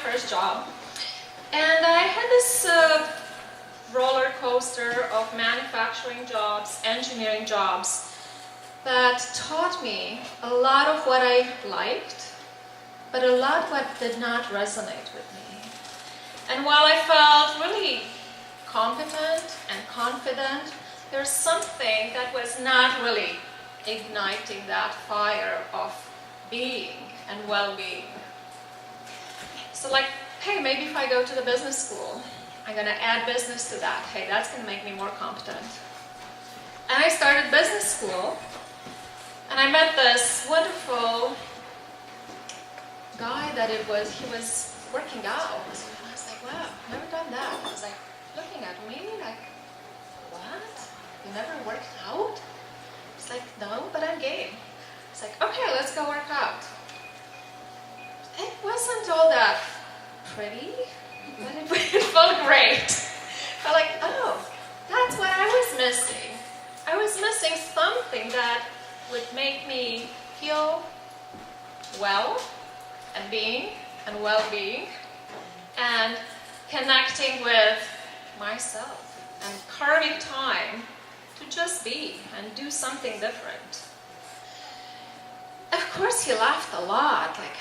first job. And I had this roller coaster of manufacturing jobs, engineering jobs, that taught me a lot of what I liked, but a lot what did not resonate with me. And while I felt really competent and confident, there's something that was not really igniting that fire of being and well-being. So like, hey, maybe if I go to the business school, I'm going to add business to that. Hey, that's going to make me more competent. And I started business school, and I met this wonderful guy that he was working out. And I was like, wow, never done that. I was like looking at me like, what? You never worked out? It's like, no, but I'm game. It's like, okay, let's go work out. It wasn't all that pretty, but it felt great. I felt like, oh, that's what I was missing. I was missing something that would make me feel well and being and well-being and connecting with myself and carving time to just be and do something different. Of course, he laughed a lot, like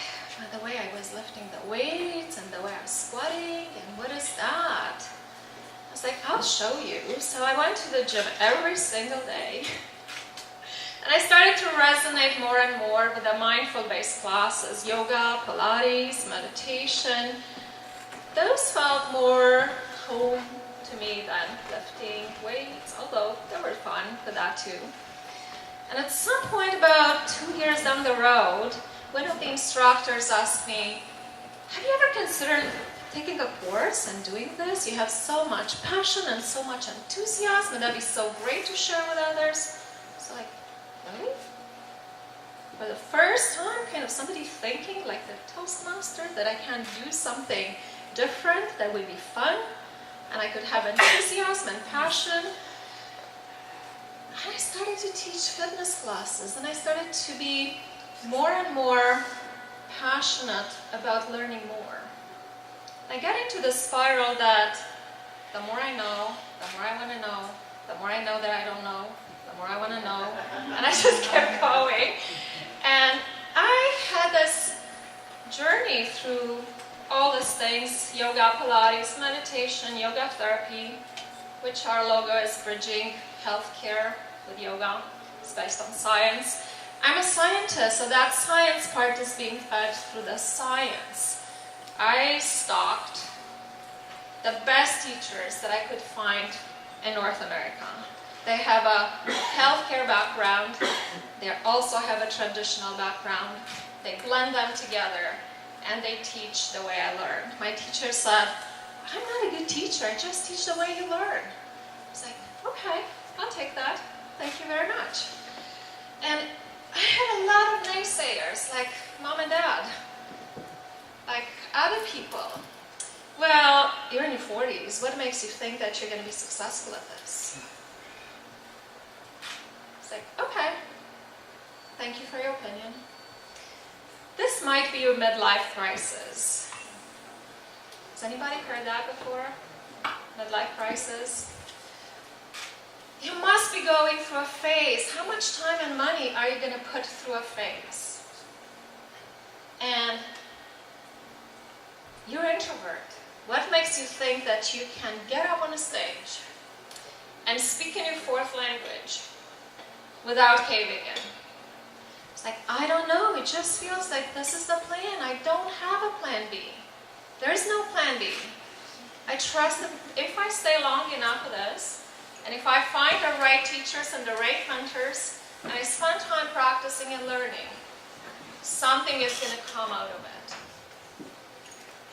the way I was lifting the weights and the way I was squatting, and what is that? I was like, I'll show you. So I went to the gym every single day. And I started to resonate more and more with the mindful-based classes, yoga, Pilates, meditation. Those felt more home to me than lifting weights, although they were fun for that too. And at some point, about 2 years down the road, one of the instructors asked me, have you ever considered taking a course and doing this? You have so much passion and so much enthusiasm, and that'd be so great to share with others. So like, really? For the first time, kind of somebody thinking like the Toastmaster that I can do something different that would be fun, and I could have enthusiasm and passion. And I started to teach fitness classes, and I started to be more and more passionate about learning more. I get into the spiral that the more I know, the more I want to know, the more I know that I don't know, the more I want to know, and I just kept going. And I had this journey through all these things, yoga, Pilates, meditation, yoga therapy, which our logo is bridging healthcare with yoga. It's based on science. I'm a scientist, so that science part is being fed through the science. I stalked the best teachers that I could find in North America. They have a healthcare background. They also have a traditional background. They blend them together, and they teach the way I learn. My teacher said, I'm not a good teacher, I just teach the way you learn. I was like, okay, I'll take that. Thank you very much. And I had a lot of naysayers, like mom and dad, like other people. Well, you're in your 40s. What makes you think that you're going to be successful at this? It's like, okay, thank you for your opinion. This might be your midlife crisis. Has anybody heard that before? Midlife crisis? You must be going through a phase. How much time and money are you going to put through a phase? And you're an introvert. What makes you think that you can get up on a stage and speak in your fourth language without caving in? It's like, I don't know. It just feels like this is the plan. I don't have a plan B. There is no plan B. I trust that if I stay long enough with this, and if I find the right teachers and the right mentors, and I spend time practicing and learning, something is going to come out of it.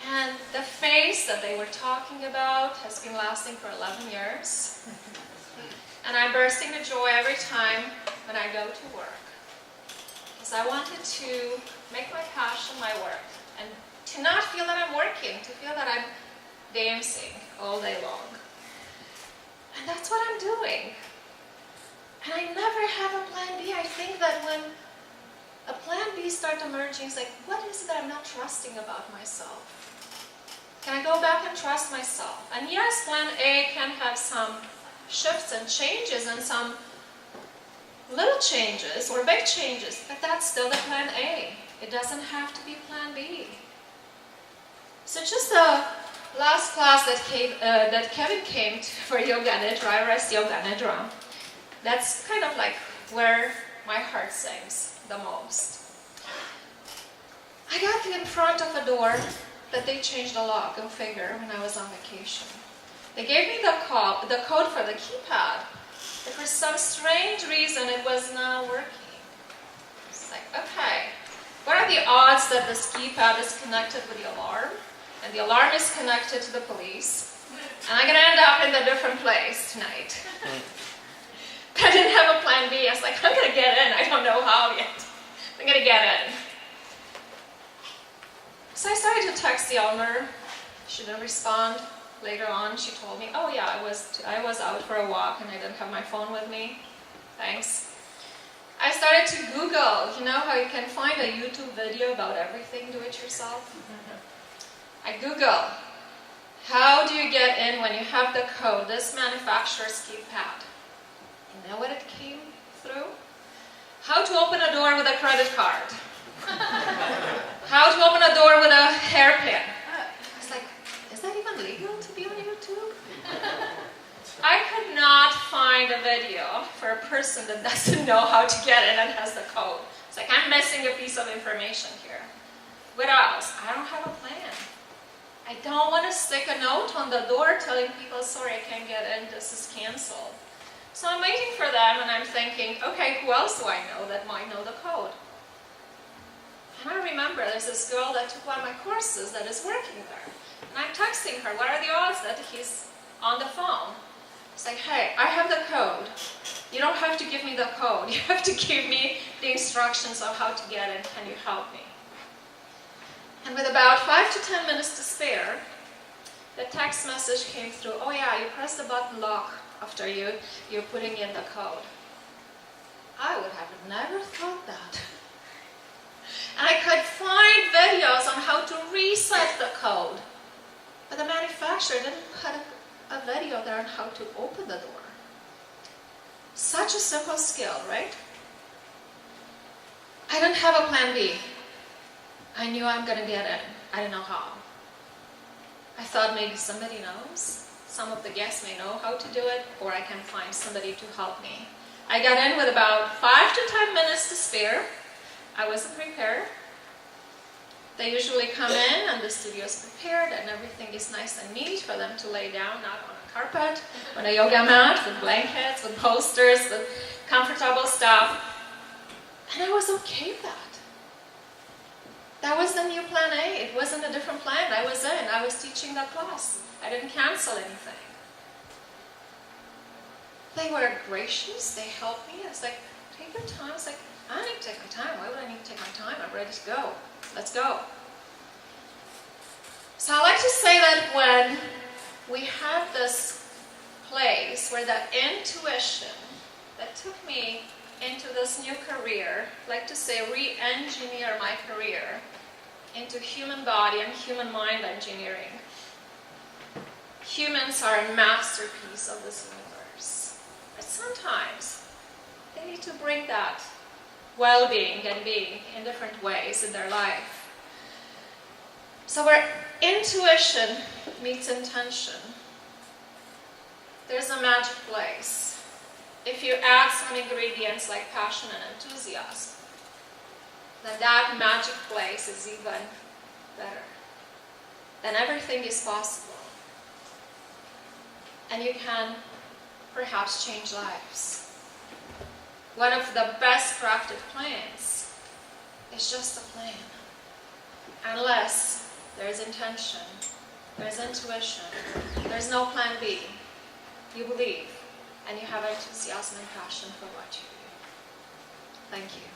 And the phase that they were talking about has been lasting for 11 years. And I'm bursting with joy every time when I go to work. Because I wanted to make my passion my work. And to not feel that I'm working, to feel that I'm dancing all day long. And that's what I'm doing. And I never have a plan B. I think that when a plan B starts emerging, it's like, what is it that I'm not trusting about myself? Can I go back and trust myself? And yes, plan A can have some shifts and changes and some little changes or big changes, but that's still the plan A. It doesn't have to be plan B. So just the last class that Kevin came to for Yoga Nidra, I rest Yoga Nidra, that's kind of like where my heart sings the most. I got in front of a door that they changed the lock, go figure, when I was on vacation. They gave me the code for the keypad, but for some strange reason it was not working. It's like, okay, what are the odds that this keypad is connected with the alarm, and the alarm is connected to the police, and I'm going to end up in a different place tonight? I didn't have a plan B. I was like, I'm going to get in. I don't know how yet. I'm going to get in. So I started to text the owner. She didn't respond. Later on, she told me, oh yeah, I was out for a walk and I didn't have my phone with me. Thanks. I started to Google. You know how you can find a YouTube video about everything, do it yourself? I Google, how do you get in when you have the code, this manufacturer's keypad? You know what it came through? How to open a door with a credit card. How to open a door with a hairpin. I was like, is that even legal to be on YouTube? I could not find a video for a person that doesn't know how to get in and has the code. It's like, I'm missing a piece of information here. What else? I don't have a plan. I don't want to stick a note on the door telling people, sorry, I can't get in, this is canceled. So I'm waiting for them and I'm thinking, okay, who else do I know that might know the code? And I remember there's this girl that took one of my courses that is working there. And I'm texting her, what are the odds that he's on the phone? It's like, hey, I have the code. You don't have to give me the code. You have to give me the instructions on how to get in. Can you help me? And with about 5 to 10 minutes to spare, the text message came through, oh yeah, you press the button lock after you're putting in the code. I would have never thought that. And I could find videos on how to reset the code, but the manufacturer didn't put a video there on how to open the door. Such a simple skill, right? I didn't have a plan B. I knew I'm going to get in. I didn't know how. I thought maybe somebody knows. Some of the guests may know how to do it, or I can find somebody to help me. I got in with about 5 to 10 minutes to spare. I wasn't prepared. They usually come in and the studio is prepared and everything is nice and neat for them to lay down, not on a carpet, on a yoga mat, with blankets, with posters, with comfortable stuff. And I was okay with that. That was the new plan A. It wasn't a different plan. I was in. I was teaching that class. I didn't cancel anything. They were gracious. They helped me. It's like, take your time. It's like, I need to take my time. Why would I need to take my time? I'm ready to go. Let's go. So I like to say that when we have this place where that intuition that took me into this new career, like to say re-engineer my career into human body and human mind engineering. Humans are a masterpiece of this universe. But sometimes they need to bring that well-being and being in different ways in their life. So where intuition meets intention, there's a magic place. If you add some ingredients like passion and enthusiasm, then that magic place is even better. Then everything is possible. And you can perhaps change lives. One of the best crafted plans is just a plan. Unless there's intention, there's intuition, there's no plan B. You believe, and you have enthusiasm and passion for what you do. Thank you.